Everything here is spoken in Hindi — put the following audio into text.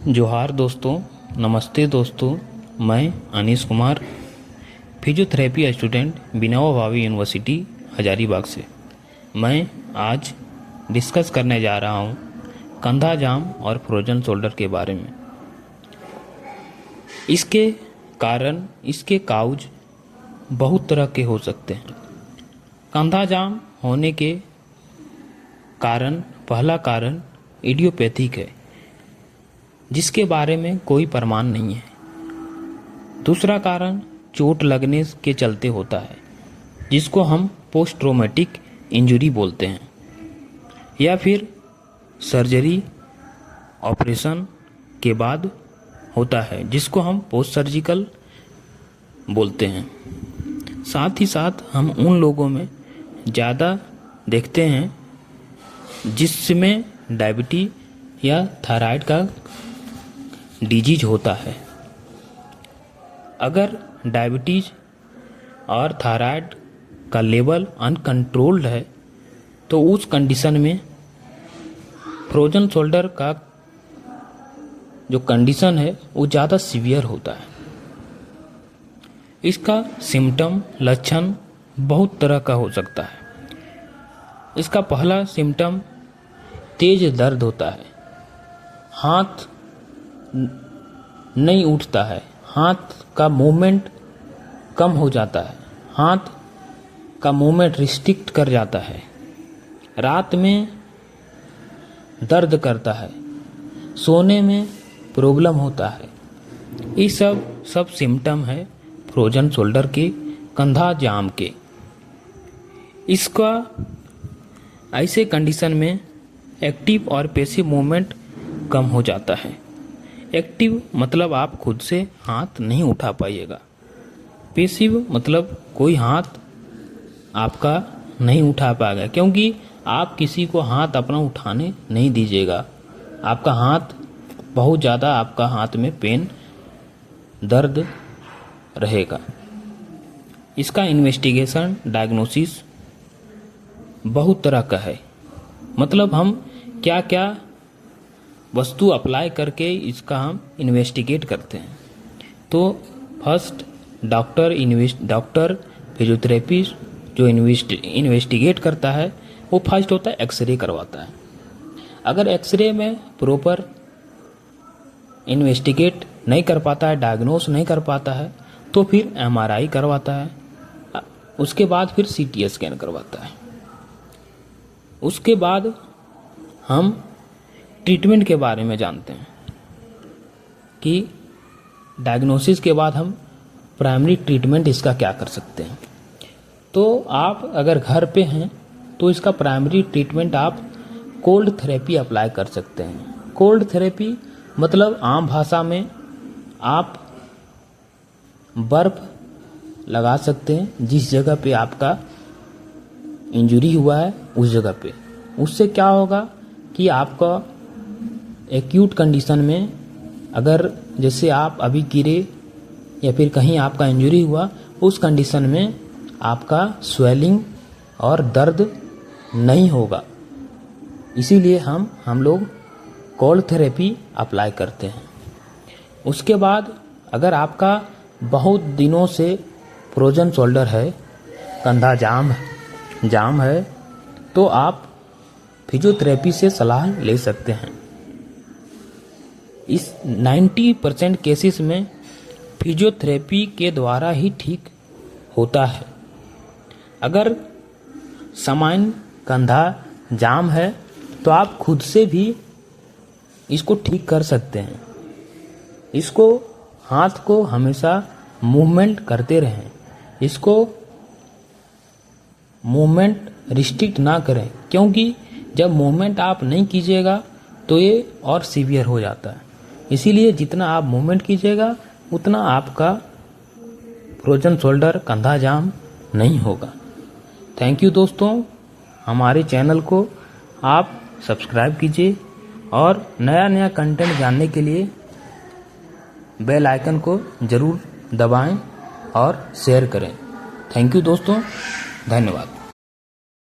जोहार दोस्तों, नमस्ते दोस्तों। मैं Anish Kumar, physiotherapy student Vinoba Bhave university Hazaribagh से। मैं आज डिस्कस करने जा रहा हूँ कंधा जाम और फ्रोजन शोल्डर के बारे में। इसके कारण, इसके काउज बहुत तरह के हो सकते हैं। कंधा जाम होने के कारण पहला कारण इडियोपैथिक है, जिसके बारे में कोई प्रमाण नहीं है। दूसरा कारण चोट लगने के चलते होता है, जिसको हम पोस्ट ट्रॉमेटिक इंजरी बोलते हैं, या फिर सर्जरी ऑपरेशन के बाद होता है, जिसको हम पोस्ट सर्जिकल बोलते हैं। साथ ही साथ हम उन लोगों में ज़्यादा देखते हैं जिसमें डायबिटीज या थायराइड का डिजीज होता है। अगर डायबिटीज और थायराइड का लेवल अनकंट्रोल्ड है तो उस कंडीशन में फ्रोजन शोल्डर का जो कंडीशन है वो ज़्यादा सीवियर होता है। इसका सिम्टम, लक्षण बहुत तरह का हो सकता है। इसका पहला सिम्टम तेज दर्द होता है, हाथ नहीं उठता है, हाथ का मूवमेंट कम हो जाता है, हाथ का मूवमेंट रिस्ट्रिक्ट कर जाता है, रात में दर्द करता है, सोने में प्रॉब्लम होता है। ये सब सिम्टम है फ्रोजन शोल्डर के, कंधा जाम के। इसका ऐसे कंडीशन में एक्टिव और पैसिव मूवमेंट कम हो जाता है। एक्टिव मतलब आप खुद से हाथ नहीं उठा पाइएगा। पैसिव मतलब कोई हाथ आपका नहीं उठा पाएगा, क्योंकि आप किसी को हाथ अपना उठाने नहीं दीजिएगा। आपका हाथ बहुत ज़्यादा, आपका हाथ में पेन, दर्द रहेगा। इसका इन्वेस्टिगेशन, डायग्नोसिस बहुत तरह का है। मतलब हम क्या क्या वस्तु अप्लाई करके इसका हम इन्वेस्टिगेट करते हैं। तो फर्स्ट डॉक्टर फिजियोथेरेपिस्ट जो इन्वेस्टिगेट करता है, वो फर्स्ट होता है एक्सरे करवाता है। अगर एक्सरे में प्रॉपर इन्वेस्टिगेट नहीं कर पाता है, डायग्नोस नहीं कर पाता है, तो फिर एमआरआई करवाता है। उसके बाद फिर सीटी स्कैन करवाता है। उसके बाद हम ट्रीटमेंट के बारे में जानते हैं कि डायग्नोसिस के बाद हम प्राइमरी ट्रीटमेंट इसका क्या कर सकते हैं। तो आप अगर घर पे हैं तो इसका प्राइमरी ट्रीटमेंट आप कोल्ड थेरेपी अप्लाई कर सकते हैं। कोल्ड थेरेपी मतलब आम भाषा में आप बर्फ लगा सकते हैं जिस जगह पे आपका इंजरी हुआ है, उस जगह पे। उससे क्या होगा कि आपका एक्यूट कंडीशन में, अगर जैसे आप अभी गिरे या फिर कहीं आपका इंजरी हुआ, उस कंडीशन में आपका स्वेलिंग और दर्द नहीं होगा। इसीलिए हम लोग कोल्ड थेरेपी अप्लाई करते हैं। उसके बाद अगर आपका बहुत दिनों से फ्रोजन शोल्डर है, कंधा जाम है, तो आप फिजियोथेरेपी से सलाह ले सकते हैं। इस 90% केसेस में फिजियोथेरेपी के द्वारा ही ठीक होता है। अगर सामान्य कंधा जाम है तो आप खुद से भी इसको ठीक कर सकते हैं। इसको हाथ को हमेशा मूवमेंट करते रहें। इसको मूवमेंट रिस्ट्रिक्ट ना करें, क्योंकि जब मूवमेंट आप नहीं कीजिएगा तो ये और सीवियर हो जाता है। इसीलिए जितना आप मूवमेंट कीजिएगा उतना आपका फ्रोजन शोल्डर, कंधा जाम नहीं होगा। थैंक यू दोस्तों। हमारे चैनल को आप सब्सक्राइब कीजिए और नया कंटेंट जानने के लिए बेल आइकन को ज़रूर दबाएं और शेयर करें। थैंक यू दोस्तों, धन्यवाद।